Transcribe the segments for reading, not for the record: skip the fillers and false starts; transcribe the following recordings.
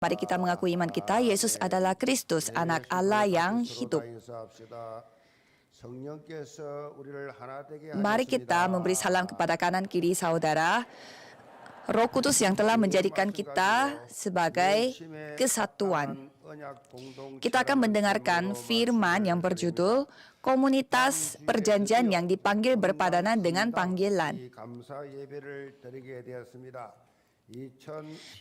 Mari kita mengaku iman kita, Yesus adalah Kristus, anak Allah yang hidup. Mari kita memberi salam kepada kanan kiri saudara. Roh Kudus yang telah menjadikan kita sebagai kesatuan. Kita akan mendengarkan firman yang berjudul Komunitas Perjanjian yang dipanggil berpadanan dengan panggilan.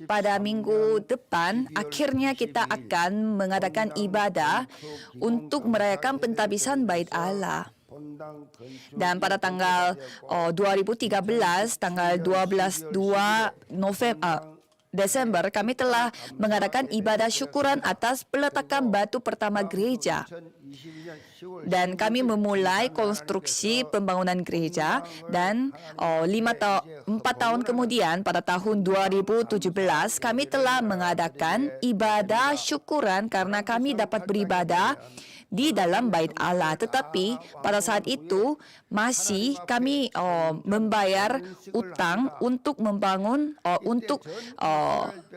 Pada minggu depan, akhirnya kita akan mengadakan ibadah untuk merayakan pentabisan Bait Allah. Dan pada tanggal 2013, tanggal 2 Desember, kami telah mengadakan ibadah syukuran atas peletakan batu pertama gereja. Dan kami memulai konstruksi pembangunan gereja dan 4 tahun kemudian pada tahun 2017 kami telah mengadakan ibadah syukuran karena kami dapat beribadah di dalam Bait Allah. Tetapi pada saat itu masih kami membayar utang untuk membangun,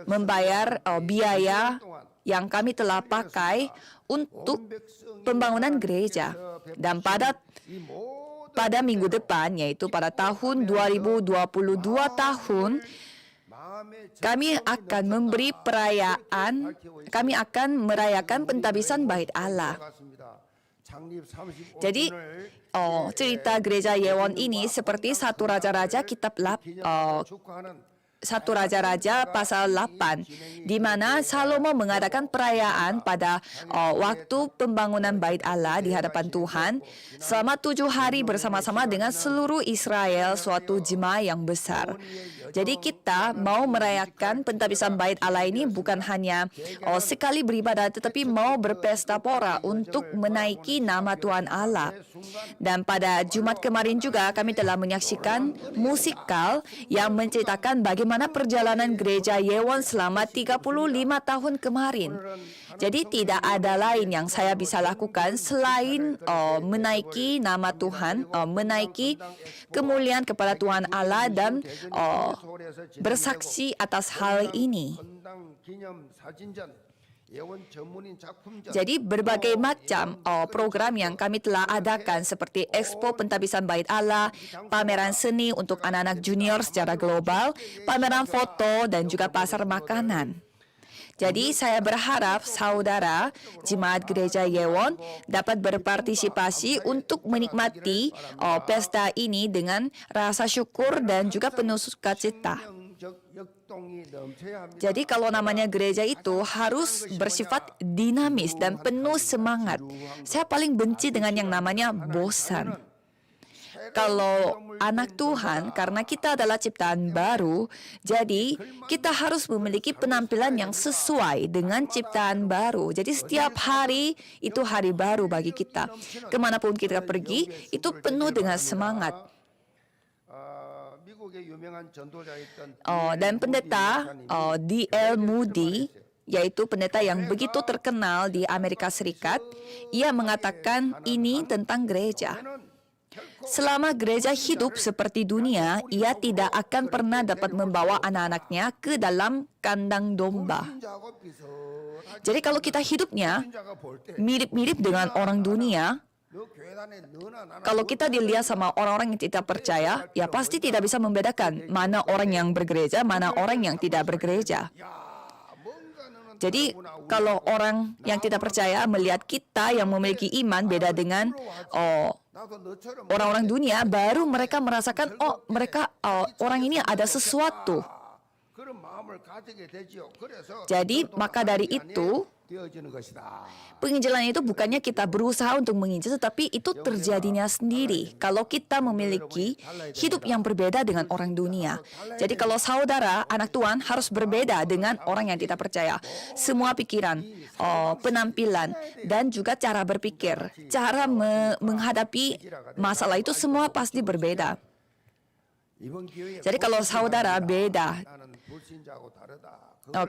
membayar biaya yang kami telah pakai untuk pembangunan gereja. Dan pada minggu depan, yaitu pada tahun 2022 tahun, kami akan memberi perayaan, kami akan merayakan pentabisan Bait Allah. Jadi, cerita gereja Yewon ini seperti satu raja-raja satu Raja-Raja pasal 8, di mana Salomo mengadakan perayaan pada waktu pembangunan Bait Allah di hadapan Tuhan selama 7 hari bersama-sama dengan seluruh Israel, suatu jemaah yang besar. Jadi kita mau merayakan pentabisan Bait Allah ini bukan hanya sekali beribadah, tetapi mau berpesta pora untuk menaiki nama Tuhan Allah. Dan pada Jumat kemarin juga kami telah menyaksikan musikal yang menceritakan bagaimana perjalanan gereja Yewon selama 35 tahun kemarin. Jadi tidak ada lain yang saya bisa lakukan selain menaiki nama Tuhan, menaiki kemuliaan kepada Tuhan Allah dan bersaksi atas hal ini. Jadi berbagai macam program yang kami telah adakan seperti Expo Pentabisan Bait Allah, pameran seni untuk anak-anak junior secara global, pameran foto, dan juga pasar makanan. Jadi saya berharap saudara jemaat gereja Yewon dapat berpartisipasi untuk menikmati pesta ini dengan rasa syukur dan juga penuh sukacita. Jadi kalau namanya gereja itu harus bersifat dinamis dan penuh semangat. Saya paling benci dengan yang namanya bosan. Kalau anak Tuhan, karena kita adalah ciptaan baru, jadi kita harus memiliki penampilan yang sesuai dengan ciptaan baru. Jadi setiap hari itu hari baru bagi kita. Kemanapun kita pergi, itu penuh dengan semangat. Dan pendeta D.L. Moody, yaitu pendeta yang begitu terkenal di Amerika Serikat, ia mengatakan ini tentang gereja. Selama gereja hidup seperti dunia, ia tidak akan pernah dapat membawa anak-anaknya ke dalam kandang domba. Jadi kalau kita hidupnya mirip-mirip dengan orang dunia, kalau kita dilihat sama orang-orang yang tidak percaya, ya pasti tidak bisa membedakan mana orang yang bergereja, mana orang yang tidak bergereja. Jadi kalau orang yang tidak percaya melihat kita yang memiliki iman beda dengan orang-orang dunia, baru mereka merasakan orang ini ada sesuatu. Jadi maka dari itu penginjilan itu bukannya kita berusaha untuk menginjil, tetapi itu terjadinya sendiri kalau kita memiliki hidup yang berbeda dengan orang dunia. Jadi kalau saudara, anak Tuhan harus berbeda dengan orang yang tidak percaya. Semua pikiran, penampilan, dan juga cara berpikir, cara menghadapi masalah itu semua pasti berbeda. Jadi kalau saudara beda,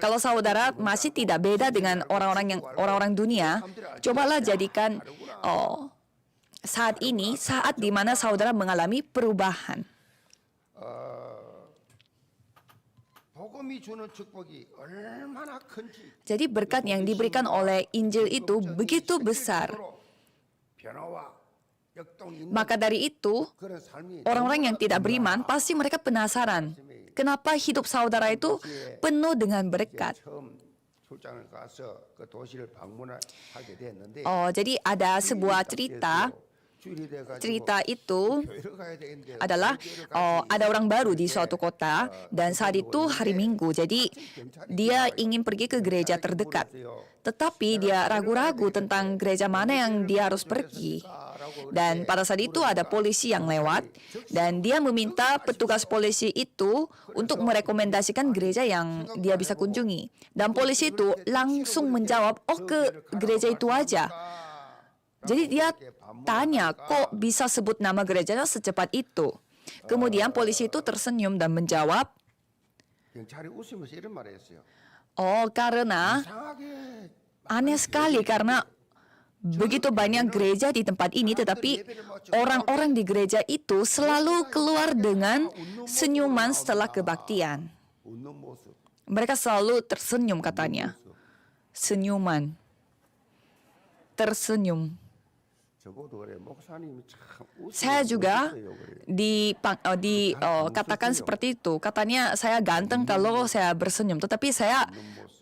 kalau saudara masih tidak beda dengan orang-orang dunia, cobalah jadikan saat ini saat di mana saudara mengalami perubahan. 복음이 주는 축복이 얼마나 큰지 Jadi berkat yang diberikan oleh Injil itu begitu besar. 변화와 역동이 있는 Maka dari itu, 그런 삶이 orang-orang yang tidak beriman pasti mereka penasaran. Kenapa hidup saudara itu penuh dengan berkat? 처음 출장을 가서 그 도시를 방문하게 됐는데 Jadi ada sebuah cerita. 주일이 돼가지고 Cerita itu 교회를 가야 되는데 adalah ada orang baru di suatu kota dan saat itu hari Minggu. Jadi dia ingin pergi ke gereja terdekat. Tetapi dia ragu-ragu tentang gereja mana yang dia harus pergi. Dan pada saat itu ada polisi yang lewat dan dia meminta petugas polisi itu untuk merekomendasikan gereja yang dia bisa kunjungi. Dan polisi itu langsung menjawab, "Oh, ke gereja itu aja." Jadi dia tanya, kok bisa sebut nama gerejanya secepat itu? Kemudian polisi itu tersenyum dan menjawab, 경찰이 웃으면서 이런 말을 했어요. "Oh, karena 이상하게 aneh sekali karena begitu banyak gereja di tempat ini, tetapi orang-orang di gereja itu selalu keluar dengan senyuman setelah kebaktian. 웃는 모습. Mereka selalu tersenyum," katanya. Senyuman. Tersenyum. 저보도 그래. 목사님이 참 Saya juga 웃으세요, 그래. dikatakan seperti itu. Katanya saya ganteng kalau saya bersenyum, tetapi saya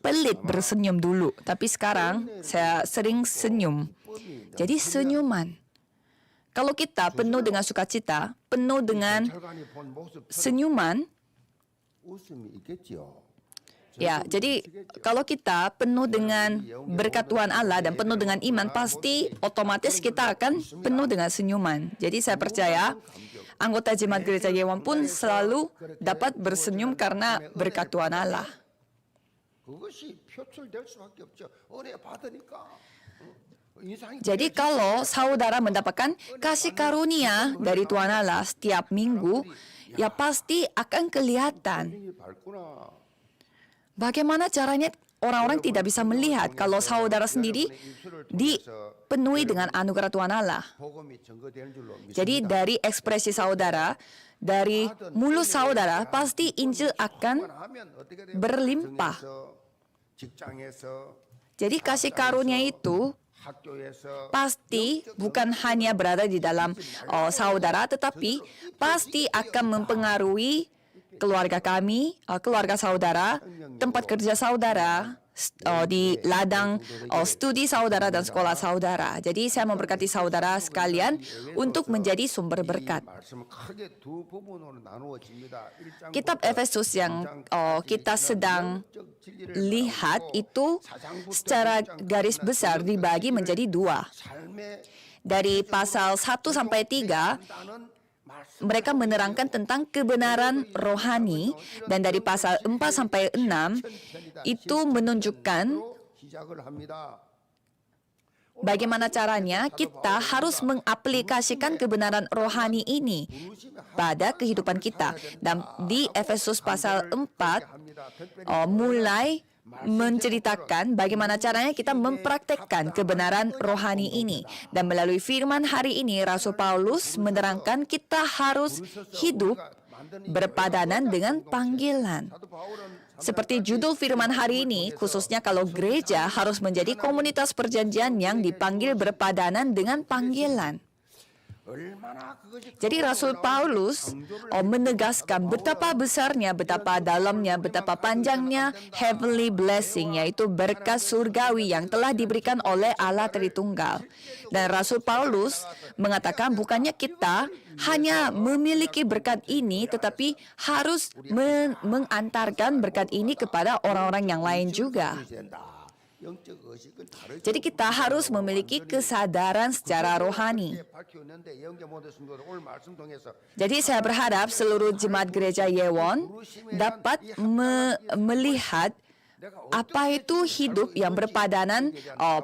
pelit bersenyum dulu. Tapi sekarang saya sering senyum. Jadi senyuman. Kalau kita penuh dengan sukacita, penuh dengan 철관이 본 모습 senyuman, 웃음이 있겠지요. ya, jadi kalau kita penuh dengan berkat Tuhan Allah dan penuh dengan iman, pasti otomatis kita akan penuh dengan senyuman. Jadi saya percaya anggota Jemaat Gereja Yewon pun selalu dapat bersenyum karena berkat Tuhan Allah. 그것이 표출될 수밖에 없죠. 은혜 받으니까. 인상이 Jadi kalau saudara mendapatkan kasih karunia dari Tuhan Allah setiap minggu, ya pasti akan kelihatan. 인생이 밝구나. Bagaimana caranya orang-orang tidak bisa melihat kalau saudara sendiri dipenuhi dengan anugerah Tuhan Allah. 복음이 증거되는 줄로 Jadi 믿습니다. dari ekspresi saudara, dari mulut saudara, pasti Injil akan 하면 어떻게 돼요? berlimpah. 가정에서, 직장에서, Jadi kasih karunia itu 학교에서 pasti bukan hanya berada di dalam saudara, tetapi pasti akan mempengaruhi keluarga kami, keluarga saudara, tempat kerja saudara, di ladang studi saudara dan sekolah saudara. Jadi saya memberkati saudara sekalian untuk menjadi sumber berkat. 말씀은 크게 두 부분으로 나누어집니다. Kitab Efesus yang kita sedang lihat itu secara garis besar dibagi menjadi dua. 삶의 Dari pasal 1 sampai 3, mereka menerangkan tentang kebenaran rohani, dan dari pasal 4 sampai 6 itu menunjukkan 시작을 합니다. bagaimana caranya kita harus mengaplikasikan kebenaran rohani ini pada kehidupan kita. Dan di Efesus pasal 4 mulai menceritakan bagaimana caranya kita mempraktekkan kebenaran rohani ini. Dan melalui firman hari ini, Rasul Paulus menerangkan kita harus hidup berpadanan dengan panggilan. Seperti judul firman hari ini, khususnya kalau gereja harus menjadi komunitas perjanjian yang dipanggil berpadanan dengan panggilan. Jadi Rasul Paulus menegaskan betapa besarnya, betapa dalamnya, betapa panjangnya heavenly blessing, yaitu berkat surgawi yang telah diberikan oleh Allah Tritunggal. Dan Rasul Paulus mengatakan bukannya kita hanya memiliki berkat ini, tetapi harus mengantarkan berkat ini kepada orang-orang yang lain juga. Jadi kita harus memiliki kesadaran secara rohani. Jadi saya berharap seluruh jemaat gereja Yewon dapat melihat apa itu hidup yang berpadanan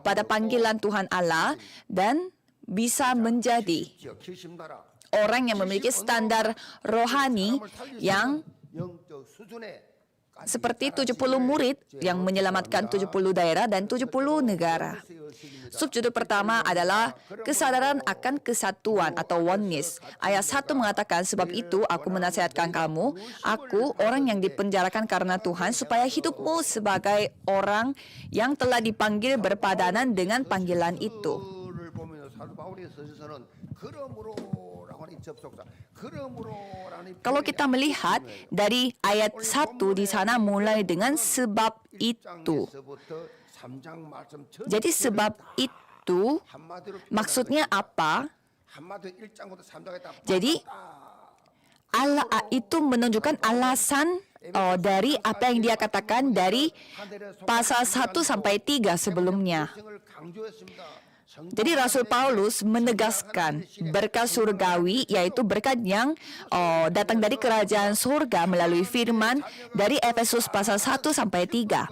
pada panggilan Tuhan Allah dan bisa menjadi orang yang memiliki standar rohani yang seperti 70 murid yang menyelamatkan 70 daerah dan 70 negara. Subjudul pertama adalah kesadaran akan kesatuan atau oneness. Ayat 1 mengatakan, sebab itu aku menasihatkan kamu, aku orang yang dipenjarakan karena Tuhan, supaya hidupmu sebagai orang yang telah dipanggil berpadanan dengan panggilan itu. 를 보면 사도 바울의 서신서는 그러므로라고 하는 이 접속사 그러므로라는 Kalau kita melihat dari ayat 1 di sana mulai dengan sebab itu. Jadi sebab itu maksudnya apa? Jadi Allah itu menunjukkan alasan dari apa yang dia katakan dari pasal 1 sampai 3 sebelumnya. Jadi Rasul Paulus menegaskan berkat surgawi, yaitu berkat yang datang dari kerajaan surga melalui firman dari Efesus pasal 1 sampai 3.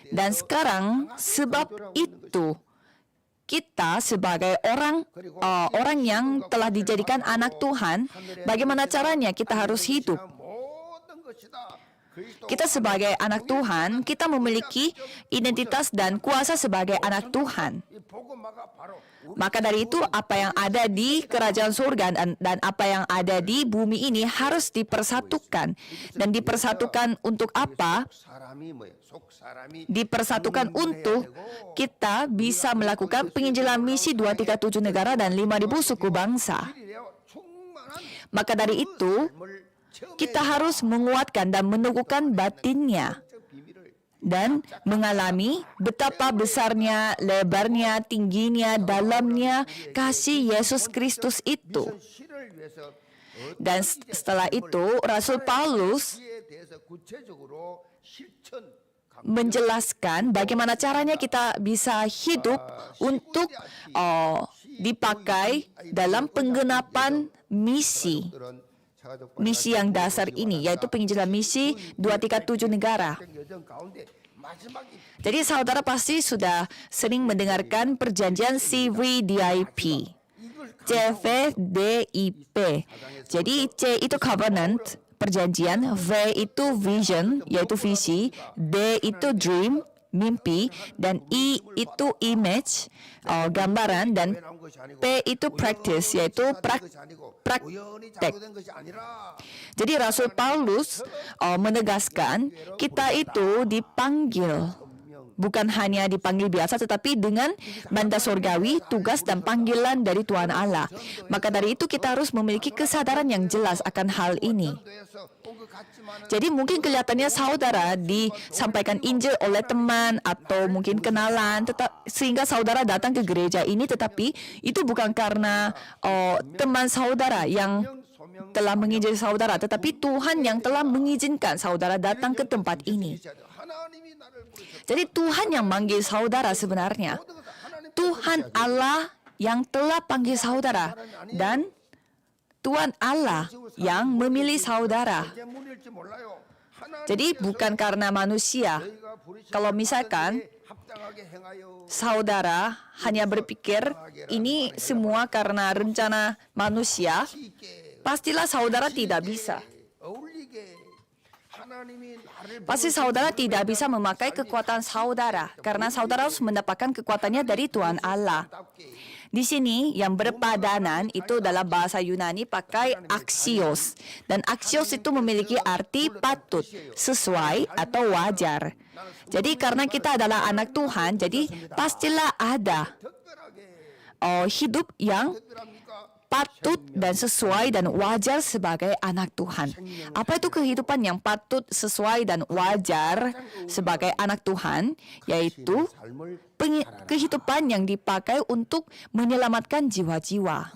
Dan sekarang sebab itu kita sebagai orang yang telah dijadikan anak Tuhan, bagaimana caranya kita harus hidup? Kita sebagai anak Tuhan, kita memiliki identitas dan kuasa sebagai anak Tuhan. Maka dari itu, apa yang ada di kerajaan surga dan apa yang ada di bumi ini harus dipersatukan. Dan dipersatukan untuk apa? Dipersatukan untuk kita bisa melakukan penginjilan misi 237 negara dan 5.000 suku bangsa. Maka dari itu, kita harus menguatkan dan meneguhkan batinnya dan mengalami betapa besarnya, lebarnya, tingginya, dalamnya kasih Yesus Kristus itu. Dan setelah itu, Rasul Paulus menjelaskan bagaimana caranya kita bisa hidup untuk dipakai dalam penggenapan misi yang dasar ini, yaitu penginjilan misi 237 negara. Jadi saudara pasti sudah sering mendengarkan perjanjian CVDIP, CVDIP. Jadi C itu covenant, perjanjian, V itu vision, yaitu visi, D itu dream, mimpi, dan I itu image, gambaran, dan P itu practice, yaitu praktek. Jadi Rasul Paulus menegaskan kita itu dipanggil, bukan hanya dipanggil biasa, tetapi dengan mandat surgawi, tugas dan panggilan dari Tuhan Allah. Maka dari itu kita harus memiliki kesadaran yang jelas akan hal ini. Jadi mungkin kelihatannya saudara disampaikan Injil oleh teman atau mungkin kenalan, sehingga saudara datang ke gereja ini, tetapi itu bukan karena teman saudara yang telah menginjil saudara, tetapi Tuhan yang telah mengizinkan saudara datang ke tempat ini. Jadi Tuhan yang manggil saudara sebenarnya. Tuhan Allah yang telah panggil saudara, dan Tuhan Allah yang memilih saudara. Jadi bukan karena manusia. Kalau misalkan saudara hanya berpikir ini semua karena rencana manusia, pastilah saudara tidak bisa. Pasti saudara tidak bisa memakai kekuatan saudara, karena saudara harus mendapatkan kekuatannya dari Tuhan Allah. Di sini yang berpadanan itu dalam bahasa Yunani pakai axios. Dan axios itu memiliki arti patut, sesuai atau wajar. Jadi karena kita adalah anak Tuhan, jadi pastilah ada hidup yang patut dan sesuai dan wajar sebagai anak Tuhan. Apa itu kehidupan yang patut, sesuai dan wajar sebagai anak Tuhan? Yaitu kehidupan yang dipakai untuk menyelamatkan jiwa-jiwa.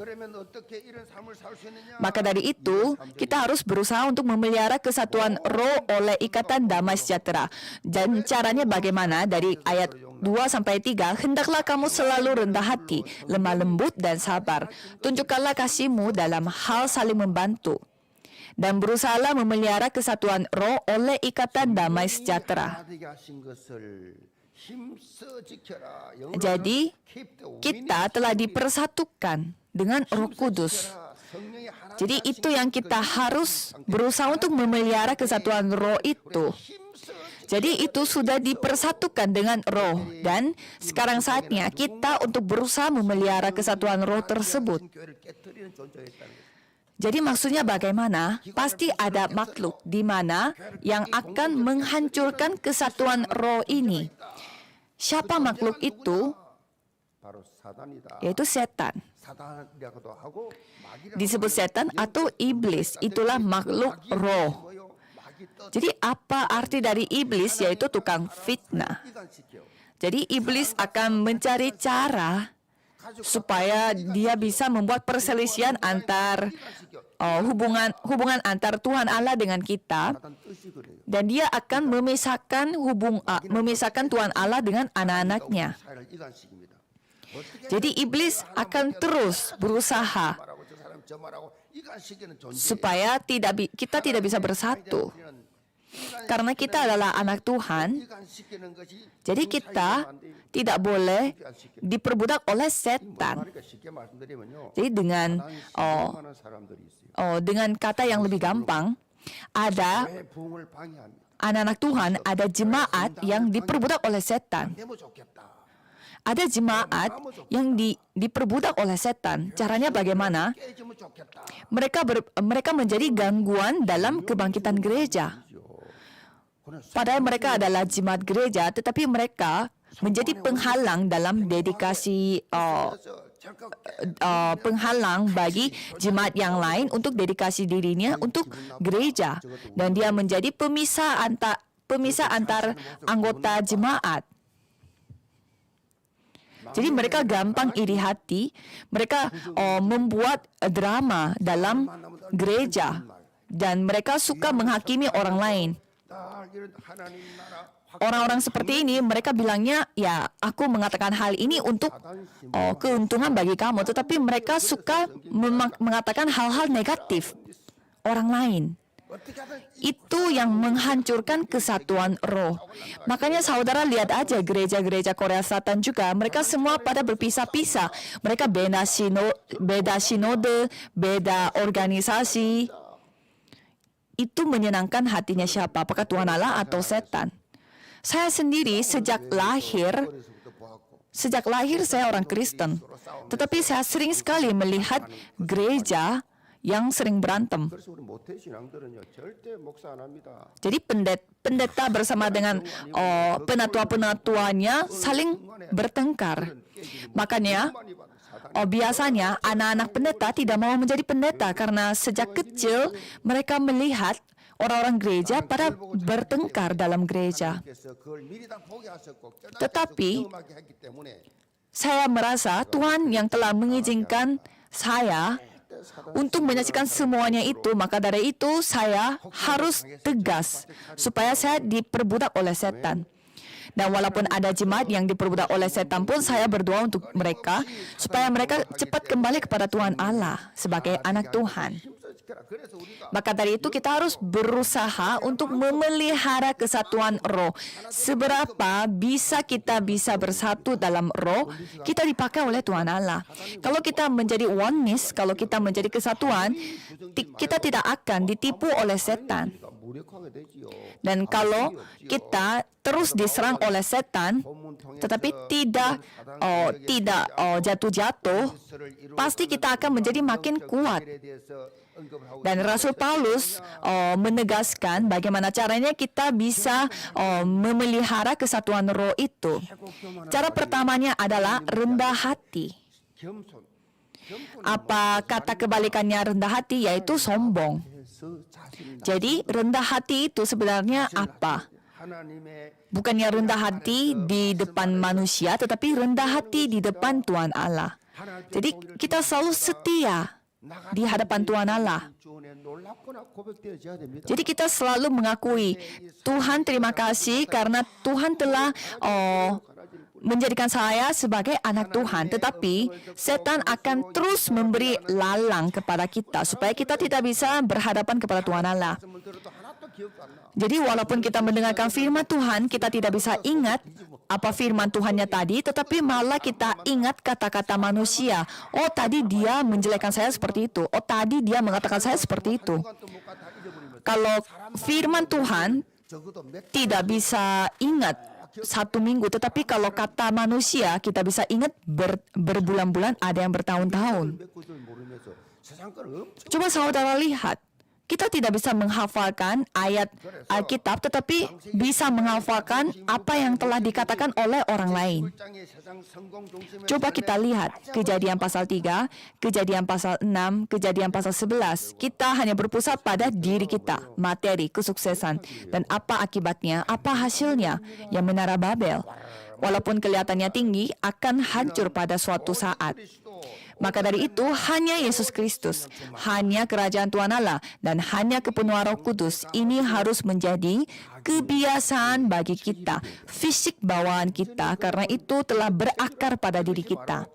Maka dari itu, kita harus berusaha untuk memelihara kesatuan roh oleh ikatan damai sejahtera. Dan caranya bagaimana? Dari ayat 2-3, hendaklah kamu selalu rendah hati, lemah lembut dan sabar. Tunjukkanlah kasihmu dalam hal saling membantu. Dan berusahalah memelihara kesatuan roh oleh ikatan damai sejahtera. 힘써 지켜라. Jadi, kita telah dipersatukan dengan Roh Kudus. Jadi itu yang kita harus berusaha untuk memelihara kesatuan roh itu. Jadi itu sudah dipersatukan dengan roh. Dan sekarang saatnya kita untuk berusaha memelihara kesatuan roh tersebut. Jadi maksudnya bagaimana? Pasti ada makhluk di mana yang akan menghancurkan kesatuan roh ini. Siapa makhluk itu? Yaitu setan. Disebut setan atau iblis. Itulah makhluk roh. Jadi apa arti dari iblis? Yaitu tukang fitnah. Jadi iblis akan mencari cara supaya dia bisa membuat perselisihan antar hubungan antar Tuhan Allah dengan kita, dan dia akan memisahkan Tuhan Allah dengan anak-anaknya. Jadi iblis akan terus berusaha supaya kita tidak bisa bersatu. Karena kita adalah anak Tuhan, jadi kita tidak boleh diperbudak oleh setan. Jadi dengan kata yang lebih gampang, ada anak-anak Tuhan, ada jemaat yang diperbudak oleh setan. Ada jemaat yang diperbudak oleh setan. Caranya bagaimana? Mereka menjadi gangguan dalam kebangkitan gereja. Padahal mereka adalah jemaat gereja, tetapi mereka menjadi penghalang dalam dedikasi penghalang bagi jemaat yang lain untuk dedikasi dirinya untuk gereja, dan dia menjadi pemisah antar anggota jemaat. Jadi mereka gampang iri hati, mereka membuat drama dalam gereja, dan mereka suka menghakimi orang lain. Orang-orang seperti ini, mereka bilangnya, ya aku mengatakan hal ini untuk keuntungan bagi kamu, tetapi mereka suka mengatakan hal-hal negatif orang lain. Itu yang menghancurkan kesatuan roh. Makanya saudara lihat aja gereja-gereja Korea Selatan juga, mereka semua pada berpisah-pisah. Mereka beda sinode, beda organisasi. Itu menyenangkan hatinya siapa? Apakah Tuhan Allah atau setan? Saya sendiri sejak lahir saya orang Kristen. Tetapi saya sering sekali melihat gereja yang sering berantem. Jadi pendeta bersama dengan penatua-penatuanya saling bertengkar. Makanya biasanya anak-anak pendeta tidak mau menjadi pendeta karena sejak kecil mereka melihat orang-orang gereja pada bertengkar dalam gereja. Tetapi saya merasa Tuhan yang telah mengizinkan saya untuk menyaksikan semuanya itu, maka dari itu saya harus tegas supaya saya diperbudak oleh setan. Dan walaupun ada jemaat yang diperbudak oleh setan pun, saya berdoa untuk mereka supaya mereka cepat kembali kepada Tuhan Allah sebagai anak Tuhan. Maka dari itu kita harus berusaha untuk memelihara kesatuan roh. Seberapa kita bisa bersatu dalam roh, kita dipakai oleh Tuhan Allah. Kalau kita menjadi oneness, kalau kita menjadi kesatuan, kita tidak akan ditipu oleh setan. Dan kalau kita terus diserang oleh setan, tetapi tidak jatuh-jatuh, pasti kita akan menjadi makin kuat. Dan Rasul Paulus menegaskan bagaimana caranya kita bisa memelihara kesatuan roh itu. Cara pertamanya adalah rendah hati. Apa kata kebalikannya rendah hati? Yaitu sombong. Jadi rendah hati itu sebenarnya apa? Bukannya rendah hati di depan manusia, tetapi rendah hati di depan Tuhan Allah. Jadi kita selalu setia di hadapan Tuhan Allah. Jadi kita selalu mengakui, Tuhan terima kasih karena Tuhan telah menjadikan saya sebagai anak Tuhan. Tetapi setan akan terus memberi lalang kepada kita supaya kita tidak bisa berhadapan kepada Tuhan Allah. Jadi walaupun kita mendengarkan firman Tuhan, kita tidak bisa ingat apa firman Tuhannya tadi, tetapi malah kita ingat kata-kata manusia. Oh, tadi dia menjelekkan saya seperti itu. Oh, tadi dia mengatakan saya seperti itu. Kalau firman Tuhan 적어도 몇 tidak bisa ingat 1 minggu, tetapi kalau kata manusia kita bisa ingat berbulan-bulan, ada yang bertahun-tahun. 몇 구절 모르면서 세상 걸 엄청 Coba saudara lihat, kita tidak bisa menghafalkan ayat Alkitab, tetapi bisa menghafalkan apa yang telah dikatakan oleh orang lain. 장의 세상 성공 중심의 Coba kita lihat Kejadian pasal 3, Kejadian pasal 6, Kejadian pasal 11. Kita hanya berpusat pada diri kita, materi, kesuksesan, dan apa akibatnya, apa hasilnya, yang menara Babel. Walaupun kelihatannya tinggi, akan hancur pada suatu saat. Maka dari itu, hanya Yesus Kristus, hanya kerajaan Tuhan Allah, dan hanya kepenuhan Roh Kudus ini harus menjadi kebiasaan bagi kita, fisik bawaan kita, karena itu telah berakar pada diri kita.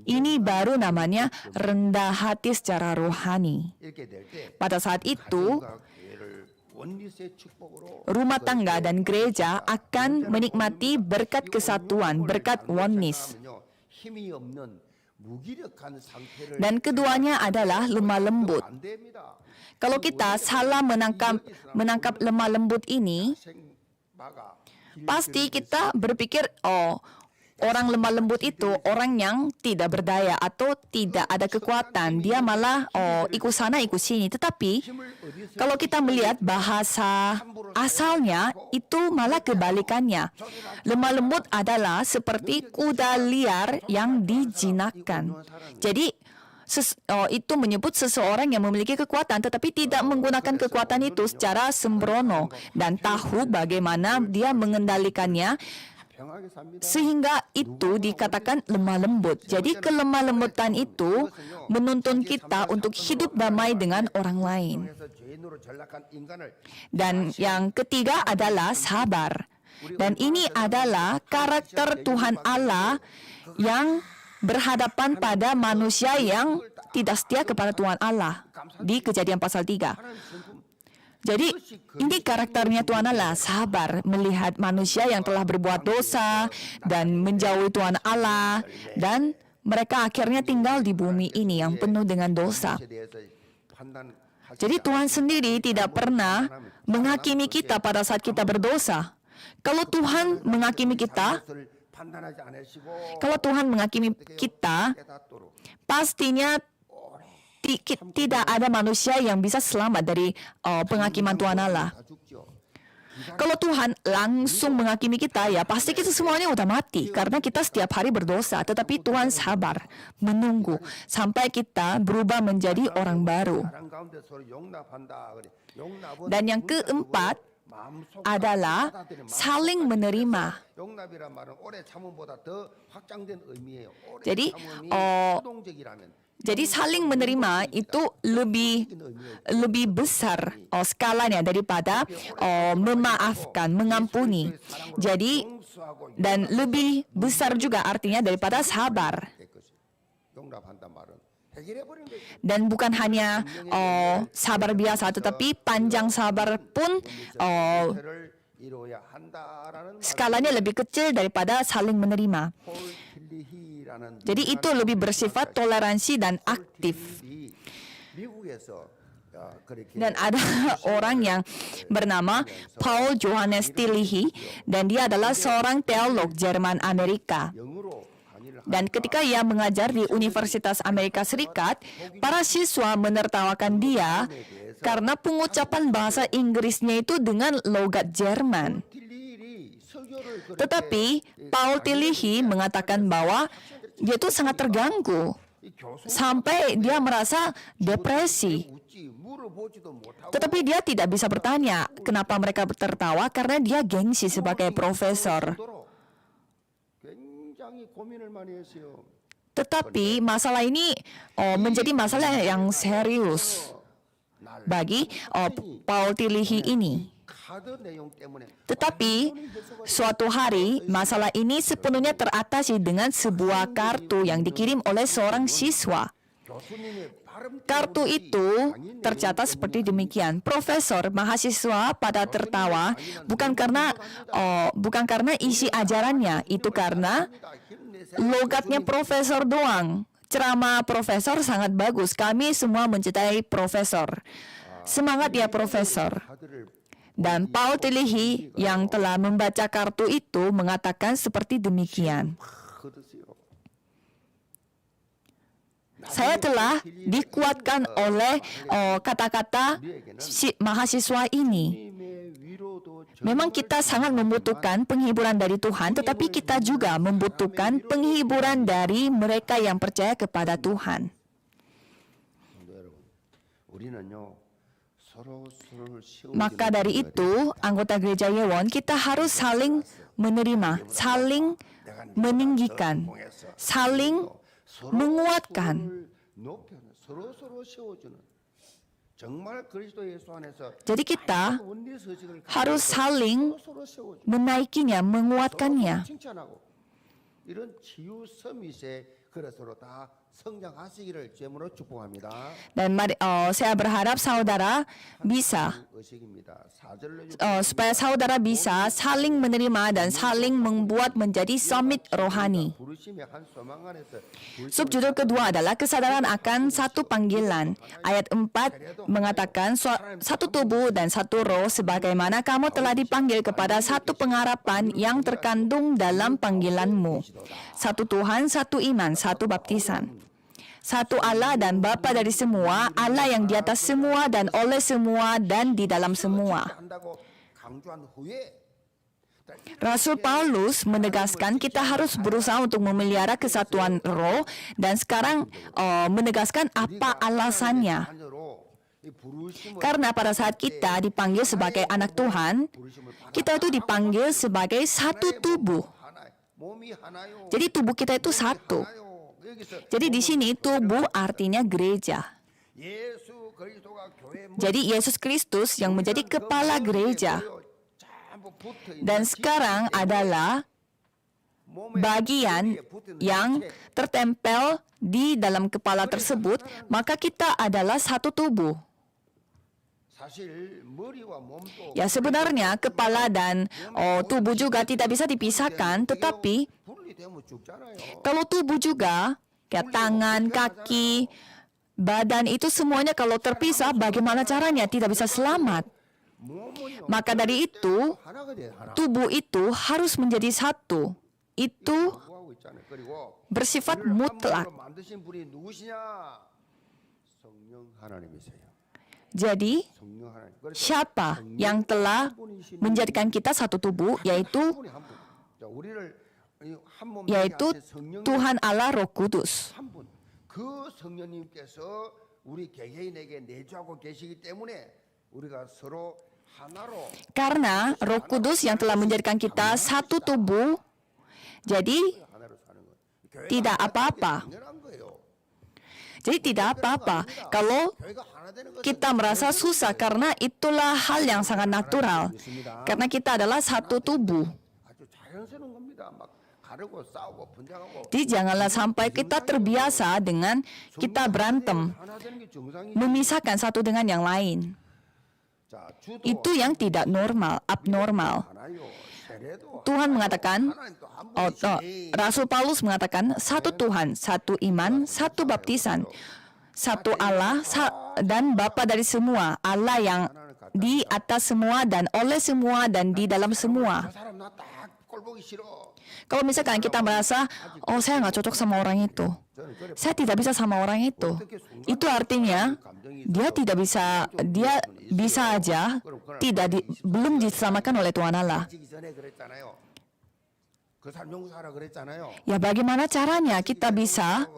Ini baru namanya rendah hati secara rohani. 이렇게 될 때 Pada saat itu, 교회를 원리스의 축복으로 rumah tangga dan gereja akan menikmati berkat kesatuan, berkat oneness. 하면요, 힘이 없는 무기력한 상태를 Dan keduanya adalah lemah lembut. 안 됩니다. Kalau kita salah menangkap lemah lembut ini, 생마가 pasti kita berpikir, oh, orang lemah lembut itu orang yang tidak berdaya atau tidak ada kekuatan. Dia malah ikut sana ikut sini. Tetapi kalau kita melihat bahasa asalnya, itu malah kebalikannya. Lemah lembut adalah seperti kuda liar yang dijinakkan. Jadi itu menyebut seseorang yang memiliki kekuatan tetapi tidak menggunakan kekuatan itu secara sembrono dan tahu bagaimana dia mengendalikannya, 평하게 삽니다. sehingga itu dikatakan lemah lembut. Jadi kelemah lembutan itu menuntun kita untuk hidup damai dengan orang lain. 그래서 죄인으로 전락한 인간을 Dan yang ketiga adalah sabar. Dan ini adalah karakter Tuhan Allah yang berhadapan pada manusia yang tidak setia kepada Tuhan Allah di Kejadian pasal 3. 하나님 성품 Jadi ini karakternya Tuhan Allah, sabar melihat manusia yang telah berbuat dosa dan menjauhi Tuhan Allah, dan mereka akhirnya tinggal di bumi ini yang penuh dengan dosa. 에 대해서 판단하지 Jadi Tuhan sendiri tidak pernah menghakimi kita pada saat kita berdosa. Kalau Tuhan menghakimi kita, 것을 판단하지 않으시고 kalau Tuhan menghakimi kita, 깨닫도록 pastinya tidak ada manusia yang bisa selamat dari penghakiman Tuhan Allah. 다 죽죠. Kalau Tuhan langsung menghakimi kita, ya pasti kita semuanya udah mati karena kita setiap hari berdosa. Tetapi Tuhan sabar, menunggu sampai kita berubah menjadi orang baru. 사랑 가운데 서로 용납한다. 그래. 용납은 Dan yang keempat 마음속 adalah saling menerima. 용납이란 말은 오래 참음보다 더 확장된 의미예요. 오래 Jadi, 참음이 수동적이라면 Jadi saling menerima itu lebih besar skalanya daripada memaafkan, mengampuni. Jadi dan lebih besar juga artinya daripada sabar. 용납한단 말은 해결해 버린 거죠. Dan bukan hanya sabar biasa, tetapi panjang sabar pun 를 이루어야 한다라는 skalanya lebih kecil daripada saling menerima. 폴 틸리히라는 Jadi itu lebih bersifat toleransi dan aktif. 미국에서 그렇게 Dan ada orang yang bernama Paul Johannes Tillich, dan dia adalah seorang teolog Jerman Amerika. 영어로 강의를 Dan ketika ia mengajar di Universitas Amerika Serikat, para siswa menertawakan dia karena pengucapan bahasa Inggrisnya itu dengan logat Jerman. 틸리히 설교를 그렇게 Tetapi Paul Tillich mengatakan bahwa dia itu sangat terganggu 이 교수 sampai dia merasa depresi. 웃지 물어보지도 못하고 Tetapi dia tidak bisa bertanya kenapa mereka tertawa karena dia gengsi sebagai profesor. 정도로 굉장히 고민을 많이 했어요. Tetapi masalah ini menjadi masalah yang serius bagi Paul Tillich ini. 카드 내용 때문에 Tetapi suatu hari masalah ini sepenuhnya teratasi dengan sebuah kartu yang dikirim oleh seorang siswa. 교수님의 발음 Kartu 때문에 itu tercatat seperti demikian. Profesor, mahasiswa pada tertawa bukan karena isi ajarannya, itu karena logatnya profesor doang. Ceramah profesor sangat bagus. Kami semua mencintai profesor. Semangat ya profesor. Dan Paul Tillich yang telah membaca kartu itu mengatakan seperti demikian. Saya telah dikuatkan oleh kata-kata si mahasiswa ini. Memang kita sangat membutuhkan penghiburan dari Tuhan, tetapi kita juga membutuhkan penghiburan dari mereka yang percaya kepada Tuhan. Maka dari itu, anggota gereja Yewon, kita harus saling menerima, saling meninggikan, saling menguatkan. Jadi kita harus saling menaikinya, menguatkannya. Dan saya berharap saudara bisa supaya saudara bisa saling menerima dan saling membuat menjadi summit rohani. Subjudul kedua adalah kesadaran akan satu panggilan. Ayat 4 mengatakan satu tubuh dan satu roh sebagaimana kamu telah dipanggil kepada satu pengharapan yang terkandung dalam panggilanmu. Satu Tuhan, satu iman, satu baptisan. Satu Allah dan Bapa dari semua, Allah yang di atas semua dan oleh semua dan di dalam semua. Rasul Paulus menegaskan kita harus berusaha untuk memelihara kesatuan roh dan sekarang menegaskan apa alasannya. Karena pada saat kita dipanggil sebagai anak Tuhan, kita itu dipanggil sebagai satu tubuh. Jadi tubuh kita itu satu. Jadi di sini tubuh artinya gereja. Jadi Yesus Kristus yang menjadi kepala gereja. Dan sekarang adalah bagian yang tertempel di dalam kepala tersebut, maka kita adalah satu tubuh. Ya sebenarnya kepala dan tubuh juga tidak bisa dipisahkan, tetapi kalau tubuh juga, kayak tangan, kaki, badan itu semuanya kalau terpisah, bagaimana caranya? Tidak bisa selamat. Maka dari itu, tubuh itu harus menjadi satu. Itu bersifat mutlak. Jadi, siapa yang telah menjadikan kita satu tubuh, yaitu Tuhan Allah Roh Kudus. Karena Roh Kudus yang telah menjadikan kita satu tubuh, jadi tidak apa-apa. Jadi tidak apa-apa kalau kita merasa susah, karena itulah hal yang sangat natural. Karena kita adalah satu tubuh. Jadi janganlah sampai kita terbiasa dengan kita berantem, memisahkan satu dengan yang lain. Itu yang tidak normal, abnormal. Tuhan mengatakan, Rasul Paulus mengatakan, satu Tuhan, satu iman, satu baptisan, satu Allah dan Bapa dari semua, Allah yang di atas semua dan oleh semua dan di dalam semua. Kalau misalkan kita merasa, saya nggak cocok sama orang itu, saya tidak bisa sama orang itu artinya dia bisa aja belum diselamatkan oleh Tuhan Allah. Ya bagaimana caranya kita bisa?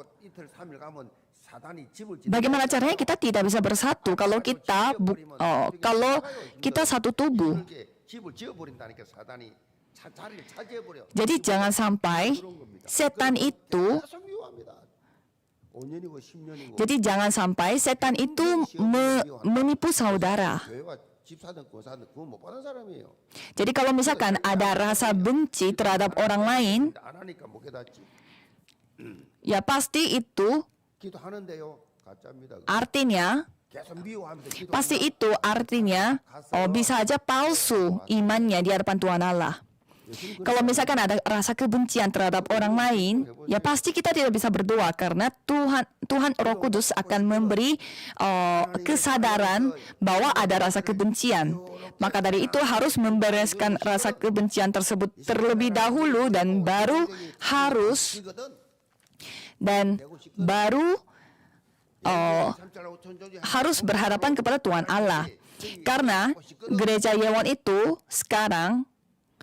Bagaimana caranya kita tidak bisa bersatu kalau kita satu tubuh? Jadi jangan sampai setan itu menipu saudara. Jadi kalau misalkan ada rasa benci terhadap orang lain, ya pasti itu 기도하는데요. 가짜입니다. Artinya, 계속 미워하면서 기도. pasti itu artinya bisa aja palsu imannya di hadapan Tuhan Allah. Kalau misalkan ada rasa kebencian terhadap orang lain, ya pasti kita tidak bisa berdoa karena Tuhan Roh Kudus akan memberi kesadaran bahwa ada rasa kebencian. Maka dari itu harus membereskan rasa kebencian tersebut terlebih dahulu dan baru harus harus berhadapan kepada Tuhan Allah. Karena gereja Yewon itu sekarang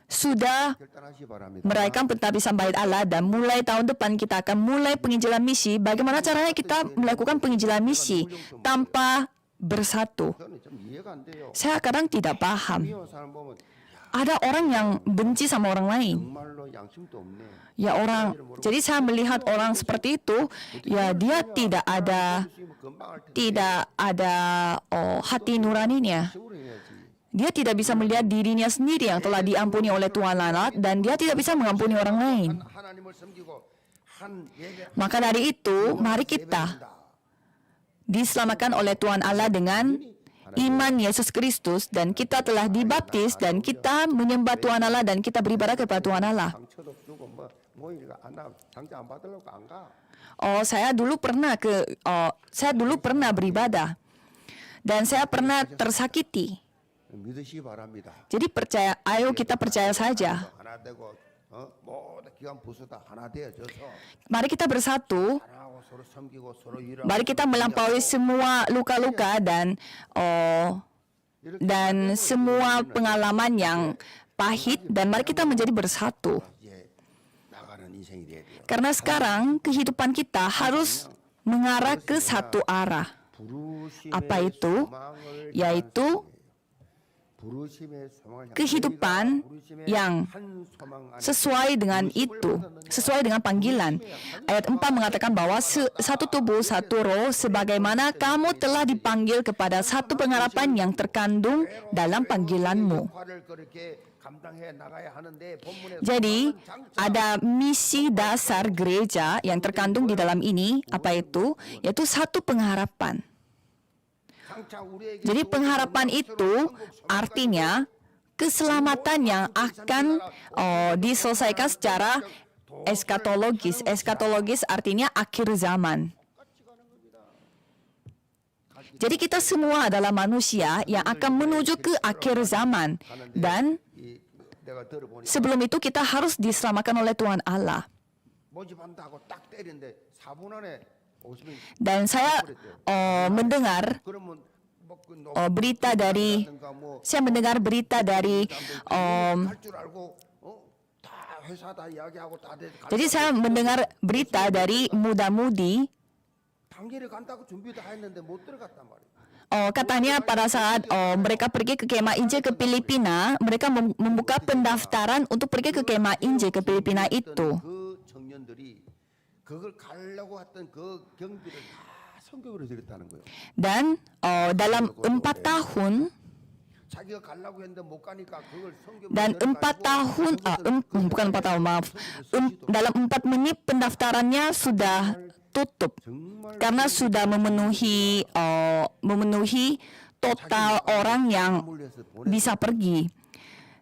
sudah 결단하시 바랍니다. merayakan pentabisan Bait Allah dan mulai tahun depan kita akan mulai penginjilan misi. Bagaimana caranya kita melakukan penginjilan misi tanpa bersatu? 저는 좀 이해가 안 돼요. Saya kadang tidak paham. 미워하는 사람 보면 Ada orang yang benci sama orang lain. 정말로 양심도 없네. Ya jadi saya melihat orang seperti itu, ya dia tidak ada 금방 할 hati nuraninya. 식으로 해야지. Dia tidak bisa melihat dirinya sendiri yang telah diampuni oleh Tuhan Allah dan dia tidak bisa mengampuni orang lain. 하나님을 섬기고 한 예배 Maka dari itu, mari kita diselamatkan oleh Tuhan Allah dengan iman Yesus Kristus dan kita telah dibaptis dan kita menyembah Tuhan Allah dan kita beribadah kepada Tuhan Allah. 상처도 주고 뭐 이거 안 나, 당장 안 받으려고 안 가. Saya dulu pernah beribadah dan saya pernah tersakiti. 믿으시기 바랍니다. Jadi ayo kita percaya saja. 하나 되고 모든 기관 부서다 하나 되어져서 Mari kita bersatu. 하나하고 서로 섬기고 서로 일하고 Mari kita melampaui semua luka-luka dan semua pengalaman yang pahit dan mari kita menjadi bersatu. 이제 나가는 인생이 돼야 돼요. Karena sekarang kehidupan kita harus mengarah ke satu arah. 부르심의 Apa itu? 소망을 Yaitu 부르심의 소망을 향해 kehidupan 부르심의 yang 한 소망 안에 sesuai dengan itu, sesuai dengan panggilan. Ayat 4 mengatakan bahwa satu tubuh, satu roh, sebagaimana kamu telah dipanggil kepada satu pengharapan yang terkandung dalam panggilanmu. 역할을 그렇게 감당해 나가야 하는데 본문에 Jadi, 소망은 장차 ada misi dasar gereja yang terkandung di dalam ini, apa itu? Yaitu satu pengharapan. 장차 우리에게 Jadi pengharapan itu artinya keselamatan yang akan diselesaikan secara eskatologis. Eskatologis artinya akhir zaman. Jadi kita semua adalah manusia yang akan menuju ke akhir zaman. Dan 이 내가 들어보니 sebelum itu kita harus diselamatkan oleh Tuhan Allah. 모집한다고 딱 때리는데 4분 안에 오시면 Dan saya mendengar 그러면 뭐그 berita dari saya mendengar berita dari 갈줄 알고 다 회사 다 이야기하고 다 jadi saya mendengar berita dari muda-mudi 당일에 간다고 준비 다 했는데 못 들어갔단 말이에요. katanya pada saat mereka pergi ke kemah Injil ke Filipina, mereka membuka pendaftaran untuk pergi ke kemah Injil ke Filipina itu. 그 청년들이 그걸 가려고 했던 그 경비를 다 성경으로 드렸다는 거예요. Dan dalam 4 tahun 자기가 가려고 했는데 못 가니까 그걸 성경으로 dan 4 tahun bukan 4 tahun maaf dalam 4 menit pendaftarannya sudah tutup karena sudah memenuhi total orang yang bisa pergi.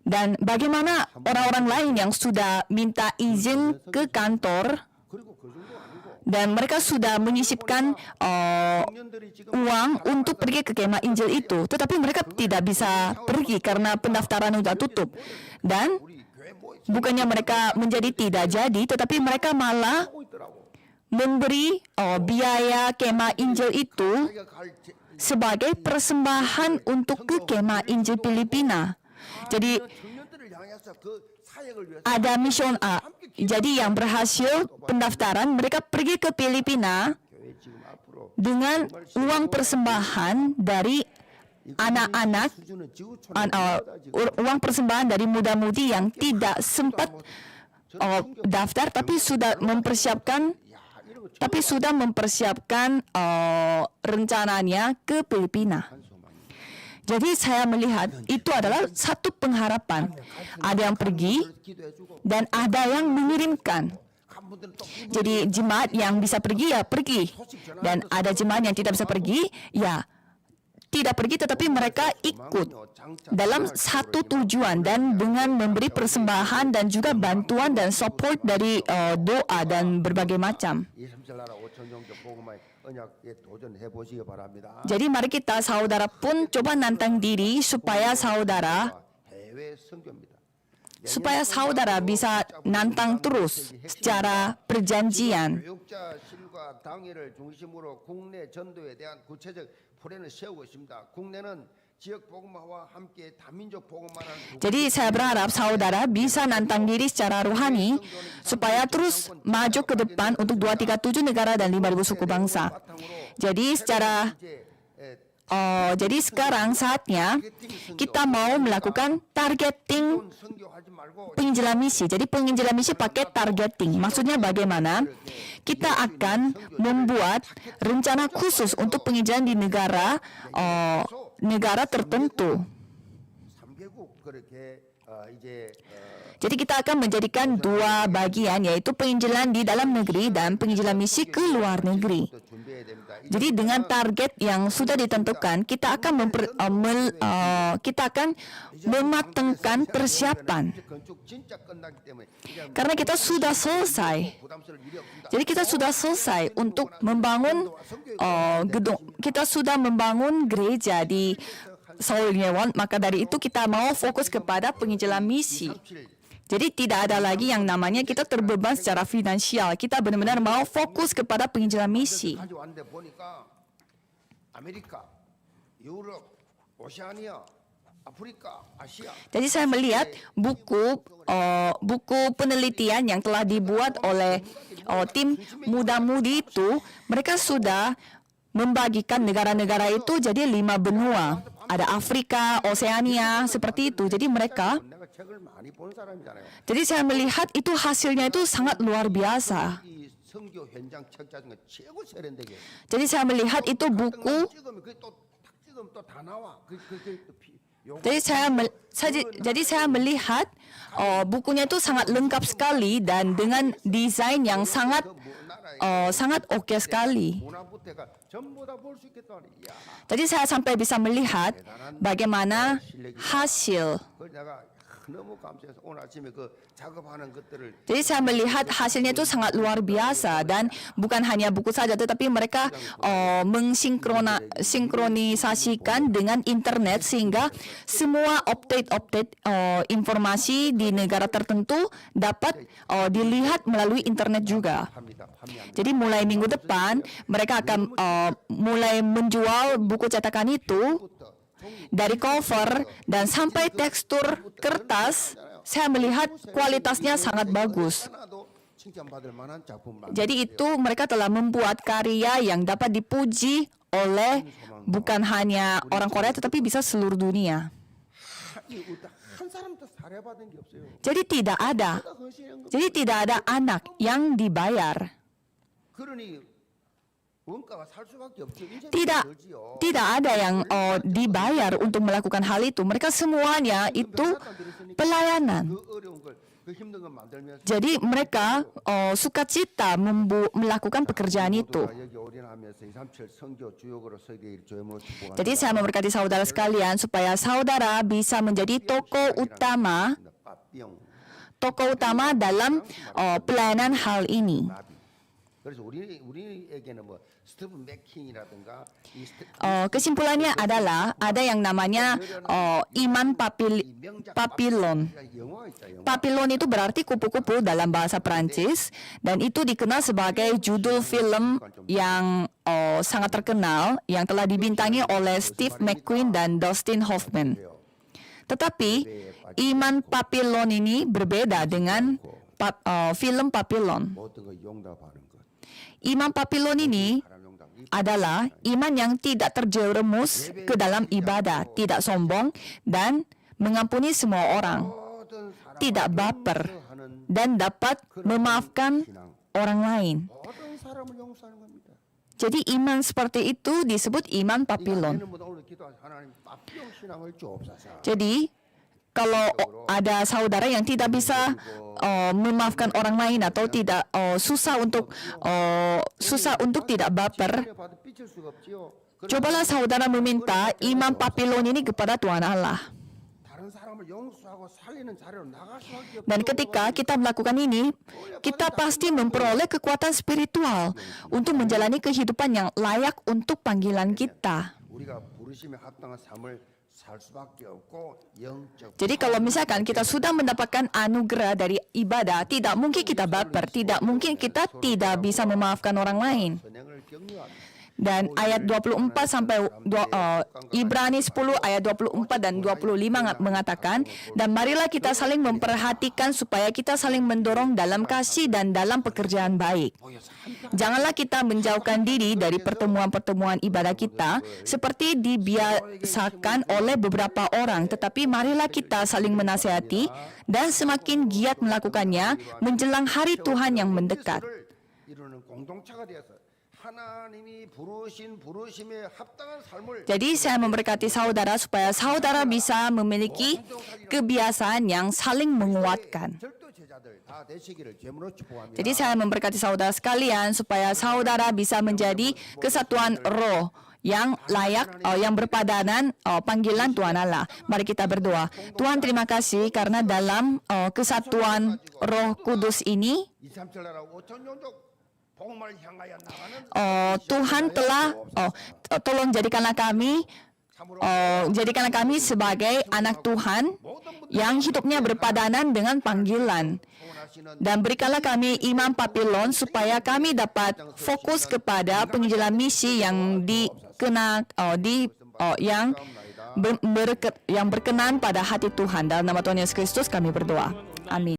Dan bagaimana orang-orang lain yang sudah minta izin ke kantor 그리고 그 정도 아니고 dan mereka sudah menyisipkan 청년들이 지금 uang untuk pergi ke kemah Injil itu, tetapi mereka tidak bisa pergi karena pendaftaran sudah tutup. Dan 우리 교회 뭐 bukannya mereka menjadi tidak jadi, tetapi mereka malah 하고 있더라고. memberi biaya kemah Injil itu 자기가 갈 sebagai persembahan untuk ke kemah Injil Filipina. Jadi 청년들을 향해서 그 사역을 위해서 ada mission jadi yang berhasil pendaftaran mereka pergi ke Filipina 교회 지금 앞으로 dengan uang persembahan dari anak-anak 수준은 지구촌 uang persembahan dari muda-mudi yang tidak sempat daftar tapi sudah mempersiapkan rencananya ke Filipina. Jadi saya melihat itu adalah satu pengharapan. Ada yang pergi dan ada yang mengirimkan. 분들은 또 Jadi jemaat yang bisa pergi ya pergi, dan ada jemaat yang tidak bisa pergi ya tidak pergi, tetapi mereka ikut dalam satu tujuan dan dengan memberi persembahan dan juga bantuan dan support dari doa dan berbagai macam. 이 삼실 나라 5천 종족 복음화의 언약에 도전해 보시기 바랍니다. Jadi mari kita saudara pun coba nantang diri supaya saudara 해외 선교입니다. bisa nantang terus secara perjanjian. 교육자 실과 당회를 중심으로 국내 전도에 대한 구체적 플랜을 세우고 있습니다. 국내는 지역 복음화와 함께 다민족 복음화라는 Jadi saya berharap saudara bisa nantang diri secara rohani supaya terus maju ke depan untuk 237 negara dan 5.000 suku bangsa. Jadi jadi sekarang saatnya kita mau melakukan targeting 선교하지 말고 penginjilan misi. Jadi penginjilan misi pakai targeting. Maksudnya bagaimana? Kita akan membuat rencana khusus untuk penginjilan di negara tertentu. 3개국 그렇게 이제 Jadi kita akan menjadikan dua bagian, yaitu penginjilan di dalam negeri dan penginjilan misi ke luar negeri. 또 준비해야 됩니다. Jadi dengan target yang sudah ditentukan, kita akan mematangkan persiapan. 건축 진짜 끝나기 때문에 이제 Karena kita sudah selesai. 부담스러울 일이 없습니다. Jadi kita sudah selesai untuk membangun gedung. Kita sudah membangun gereja di Seoul Yeowon, maka dari itu kita mau fokus kepada penginjilan misi. Jadi tidak ada lagi yang namanya kita terbeban secara finansial. Kita benar-benar mau fokus kepada penginjilan misi. 가져왔는데 보니까 아메리카, 유럽, 오세아니아, 아프리카, 아시아 Jadi saya melihat buku penelitian yang telah dibuat oleh tim muda-mudi itu, mereka sudah membagikan negara-negara itu jadi 5 benua. Ada Afrika, Oseania, seperti itu. Jadi mereka, 내가 책을 많이 본 사람이잖아요. jadi saya melihat itu hasilnya itu sangat luar biasa. 이 선교 현장 책 짜는 거 최고 세련되게. Jadi saya melihat itu buku. 찍으면 그게 또탁 찍으면 또 다 나와. Jadi saya melihat bukunya itu sangat lengkap sekali dan dengan desain yang sangat oke sekali. 문화부터가 전부 다 볼 수 있겠다니. 야, Jadi saya sampai bisa melihat bagaimana hasil. 그걸 내가 너무 감사해서 오늘 아침에 그 작업하는 것들을 Jadi saya melihat hasilnya itu sangat luar biasa dan bukan hanya buku saja, tetapi mereka mensinkronisasikan dengan internet sehingga semua update informasi di negara tertentu dapat dilihat melalui internet juga. 합니다. 판매합니다. Jadi mulai minggu depan mereka akan mulai menjual buku cetakan itu dari cover dan sampai tekstur kertas. Saya melihat kualitasnya sangat bagus. 하나도 칭찬받을 만한 작품을 Jadi itu mereka telah membuat karya yang dapat dipuji oleh bukan hanya orang Korea tetapi bisa seluruh dunia. 한 사람도 살해받은 게 없어요. Jadi tidak ada. Jadi tidak ada anak yang dibayar. 그러니 원가가 살 수밖에 없죠. Tidak ada yang dibayar untuk melakukan hal itu. Mereka semuanya itu pelayanan. 그 어려운 걸, 그 힘든 걸 만들면서 Jadi mereka sukacita melakukan pekerjaan itu. 여기 올인하면서 237 선교 주역으로 서게 조회물 축복합니다. Jadi saya memberkati saudara sekalian supaya saudara bisa menjadi tokoh utama dalam pelayanan hal ini. 그래서 우리에게는 뭐 스티븐 맥킹이라든가 이 Kesimpulannya adalah ada yang namanya iman papilon. 영화 있다. 영화. Papilon itu berarti kupu-kupu dalam bahasa Prancis dan itu dikenal sebagai judul film yang sangat terkenal yang telah dibintangi oleh Steve McQueen dan Dustin Hoffman. Tetapi iman papilon ini berbeda dengan film Papilon. 모든 거 용납하는 것. Iman papilon ini 사람 용납. adalah iman yang tidak terjerumus ke dalam ibadah, tidak sombong, dan mengampuni semua orang, 모든 사람 tidak baper, 하는 dan dapat memaafkan orang lain. 모든 사람을 용서하는 겁니다. Jadi iman seperti itu disebut iman papilon. 이는 오늘 기도한 하나님 papillon 신앙을 주옵소서. Jadi kalau ada saudara yang tidak bisa memaafkan orang lain atau tidak susah untuk tidak baper, 봐도 삐칠 수가 없지요. cobalah saudara meminta imam Papilon ini kepada Tuhan Allah. 다른 사람을 용서하고 살리는 자리로 나갈 수밖에 없죠. Dan ketika kita melakukan ini, kita pasti memperoleh kekuatan spiritual untuk menjalani kehidupan yang layak untuk panggilan kita. 우리가 부르심에 합당한 삶을 살 수밖에 없고 영적 Jadi kalau misalkan kita sudah mendapatkan anugerah dari ibadah, tidak mungkin kita baper, tidak mungkin kita tidak bisa memaafkan orang lain. 선행을 격려합니다. Dan ayat 24 sampai Ibrani 10 ayat 24 dan 25 mengatakan, dan marilah kita saling memperhatikan supaya kita saling mendorong dalam kasih dan dalam pekerjaan baik. Janganlah kita menjauhkan diri dari pertemuan-pertemuan ibadah kita seperti dibiasakan oleh beberapa orang, tetapi marilah kita saling menasihati dan semakin giat melakukannya menjelang hari Tuhan yang mendekat. 이루는 공동체가 되어서 하나님이 부르심에 합당한 삶을 Jadi saya memberkati saudara supaya saudara bisa memiliki kebiasaan yang saling menguatkan. 절도 제자들 다 되시기를 주님으로 축복합니다. Jadi saya memberkati saudara sekalian supaya saudara bisa menjadi kesatuan roh yang layak, yang berpadanan panggilan Tuhan Allah. Mari kita berdoa. Tuhan, terima kasih karena dalam kesatuan Roh Kudus ini 2, 3, 7 나라 5천 종족 복음을 향하여 나가는 Tuhan telah tolong jadikanlah kami sebagai anak Tuhan yang hidupnya berpadanan dengan panggilan. 소원하시는 Dan berikanlah kami imam Papilon supaya kami dapat fokus kepada penginjilan misi yang yang berkenan pada hati Tuhan. Dalam nama Tuhan Yesus Kristus kami berdoa. Amin.